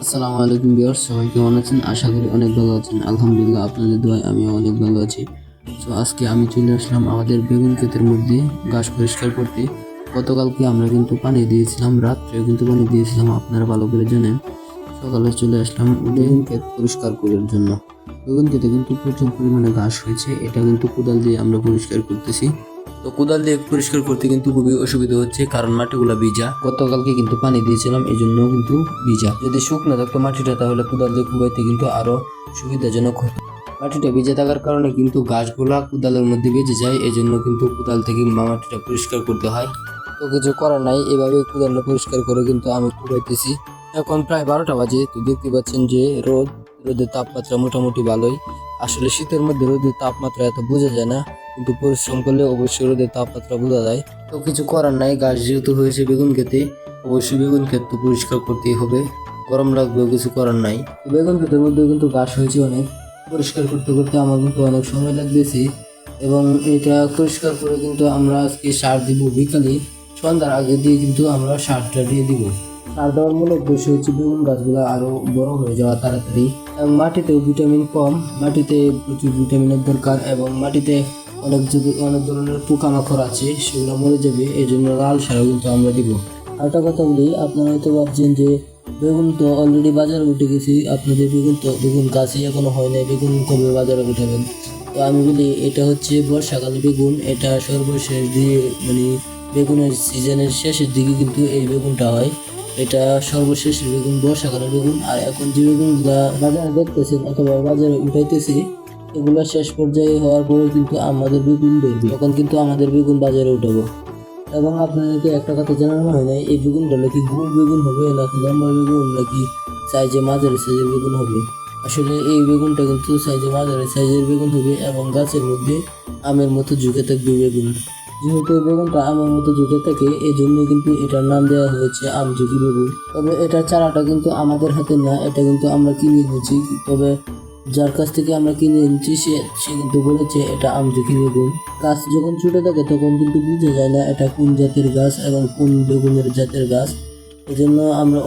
আসসালামু আলাইকুম ভিউয়ার্স, সবাই কেমন আছেন? আশা করি অনেক ভালো আছেন। আলহামদুলিল্লাহ, আপনাদের দোয়ায় আমিও অনেক ভালো আছি। তো আজকে আমি চলে আসলাম আমাদের বেগুন ক্ষেতের মধ্যে ঘাস পরিষ্কার করতে। গতকালকে আমরা কিন্তু পানি দিয়েছিলাম, রাত্রেও কিন্তু পানি দিয়েছিলাম, আপনারা ভালো করে জানেন। সকালে চলে আসলাম বেগুন ক্ষেত পরিষ্কার করার জন্য। বেগুন ক্ষেতে কিন্তু প্রচুর পরিমাণে ঘাস হয়েছে, এটা কিন্তু কোদাল দিয়ে আমরা পরিষ্কার করতেছি। তো কোদাল দিয়ে পরিষ্কার করতে কিন্তু খুবই অসুবিধা হচ্ছে, কারণ মাটিগুলা ভিজা। গতকালকে কিন্তু পানি দিয়েছিলাম, এই জন্য কিন্তু ভিজা। যদি শুকনো থাকতো মাটিটা, তাহলে কোদাল দিয়ে কুবাইতে কিন্তু আরো সুবিধাজনক হতো। মাটিটা ভিজে থাকার কারণে কিন্তু ঘাসগুলা কোদালের মধ্যে ভিজে যায়, এই জন্য কিন্তু কোদাল থেকে মাটিটা পরিষ্কার করতে হয়। তো কিছু করার নাই, এভাবে কোদালটা পরিষ্কার করে কিন্তু আমি কুবাইতেছি। এখন প্রায় 12টা বাজে। তো দেখতে পাচ্ছেন যে রোদের তাপমাত্রা মোটামুটি ভালোই। আসলে শীতের মধ্যে রোদের তাপমাত্রা এত বোঝা যায় না, কিন্তু পরিশ্রম করলে অবশ্যই রোদের তাপমাত্রা বোঝা যায়। তো কিছু করার নাই, গাছ যেহেতু হয়েছে বেগুন খেতে, অবশ্যই বেগুন ক্ষেত তো পরিষ্কার করতেই হবে। গরম লাগবেও, কিছু করার নাই। তো বেগুন ক্ষেতের মধ্যে কিন্তু গাছ হয়েছে অনেক। পরিষ্কার করতে করতে আমার কিন্তু অনেক সময় লাগতেছে, এবং এটা পরিষ্কার করে কিন্তু আমরা আজকে সার দিব বিকালে। সন্ধ্যার আগে দিয়ে কিন্তু আমরা সারটা দিয়ে দিব। সার দেওয়ার মূল উদ্দেশ্য হচ্ছে বেগুন গাছগুলো আরো বড় হয়ে যাওয়া তাড়াতাড়ি। এবং মাটিতেও ভিটামিন কম, মাটিতে প্রচুর ভিটামিনের দরকার, এবং মাটিতে অনেক ধরনের পোকামাকড় আছে, সেগুলো মরে যাবে। এই জন্য লাল সারও কিন্তু আমরা দিব। আরেকটা কথা বলি, আপনারা হয়তো ভাবছেন যে বেগুন তো অলরেডি বাজারে উঠে গেছি, আপনাদের বেগুন গাছই এখনো হয় নাই, বেগুন কবে বাজারে উঠাবেন? তো আমি বলি, এটা হচ্ছে বর্ষাকালে বেগুন, এটা সর্বশেষ দিয়ে মানে বেগুনের সিজনের শেষের দিকে কিন্তু এই বেগুনটা হয়। এটা সর্বশেষ বেগুন, বর্ষাকালের বেগুন। আর এখন যে বেগুনগুলা বাজারে দেখতেছেন অথবা বাজারে উঠাইতেছি, এগুলো শেষ পর্যায়ে হওয়ার পরে কিন্তু আমাদের বেগুন ধরবে, তখন কিন্তু আমাদের বেগুন বাজারে উঠাবো। এবং আপনাদেরকে একটা কথা জানানো হয় নাই, এই বেগুনটা নাকি গোল বেগুন হবে, নাকি লম্বা বেগুন, নাকি সাইজে মাঝারি সাইজের বেগুন হবে। আসলে এই বেগুনটা কিন্তু সাইজে মাঝারি সাইজের বেগুন হবে, এবং গাছের মধ্যে আমের মতো ঝুঁকে থাকবে বেগুন। যেহেতু এই বেগুনটা আমের মতো ঝুঁকে থাকে, এই জন্যই কিন্তু এটার নাম দেওয়া হয়েছে আমঝুঁকি বেগুন। তবে এটার চারাটা কিন্তু আমাদের হাতে না, এটা কিন্তু আমরা কিনে এনেছি। তবে যার কাছ থেকে আমরা কিনে এনেছি সে সে কিন্তু বলেছে এটা আমঝুঁকি বেগুন। গাছ যখন ছোট থাকে তখন কিন্তু বোঝা যায় না এটা কোন জাতের গাছ এবং কোন বেগুনের জাতের গাছ। এজন্য আমরা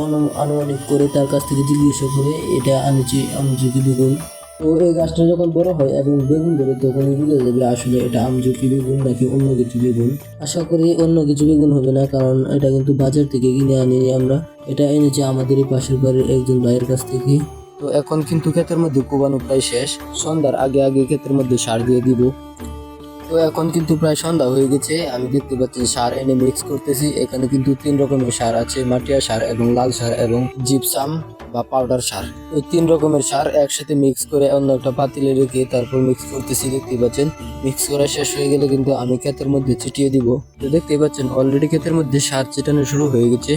আনুমানিক করে তার কাছ থেকে জিজ্ঞাসা করে এটা আনেছি আমঝুঁকি বেগুন। তো এই গাছটা যখন বড় হয় এবং বেগুন ধরে, তখনই বুঝে যাবে আসলে এটা আমঝুঁকি বেগুন নাকি অন্য কিছু বেগুন। আশা করি অন্য কিছু বেগুন হবে না, কারণ এটা কিন্তু বাজার থেকে কিনে আনিনি আমরা, এটা এনেছি আমাদেরই পাশের বাড়ির একজন ভাইয়ের কাছ থেকে। তো এখন কিন্তু ক্ষেতের মধ্যে কোবানো প্রায় শেষ, সন্ধ্যার আগে আগে ক্ষেতের মধ্যে সার দিয়ে দিব। তো এখন কিন্তু প্রায় সন্ধ্যা হয়ে গেছে, আমি দেখতে পাচ্ছি সার এনে মিক্স করতেছি। এখানে কিন্তু 3 রকমের সার আছে, মাটিয়া সার এবং লাল সার এবং জিপসাম বা পাউডার সার। ওই 3 রকমের সার একসাথে মিক্স করে অন্য একটা পাতিলে রেখে তারপর মিক্স করতেছি। দেখতে পাচ্ছেন মিক্স করা শেষ হয়ে গেলে কিন্তু আমি ক্ষেতের মধ্যে ছিটিয়ে দিব। তো দেখতে পাচ্ছেন অলরেডি ক্ষেতের মধ্যে সার ছিটানো শুরু হয়ে গেছে।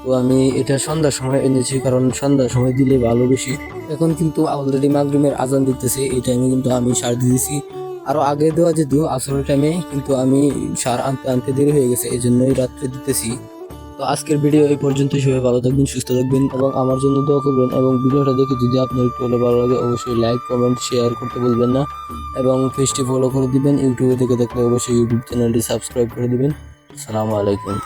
তো আমি এটা সন্ধ্যার সময় এনেছি, কারণ সন্ধ্যার সময় দিলে ভালো বেশি। এখন কিন্তু অলরেডি মাগরিবের আজান দিতেছে, এই টাইমে কিন্তু আমি সার দিয়েছি। আরো আগে দেওয়া যেত আসরের টাইমে, কিন্তু আমি সার আনতে আনতে দেরি হয়ে গেছে, এই জন্যই রাত্রে দিতেছি। তো আজকের ভিডিও এই পর্যন্তই। সবাই ভালো থাকবেন, সুস্থ থাকবেন, এবং আমার জন্য দোয়া করবেন। এবং ভিডিওটা দেখে যদি আপনার একটু হলে ভালো লাগে, অবশ্যই লাইক, কমেন্ট, শেয়ার করতে ভুলবেন না। এবং পেজটি ফলো করে দিবেন। ইউটিউবে দেখে থাকলে অবশ্যই ইউটিউব চ্যানেলটি সাবস্ক্রাইব করে দিবেন। আসসালামু আলাইকুম।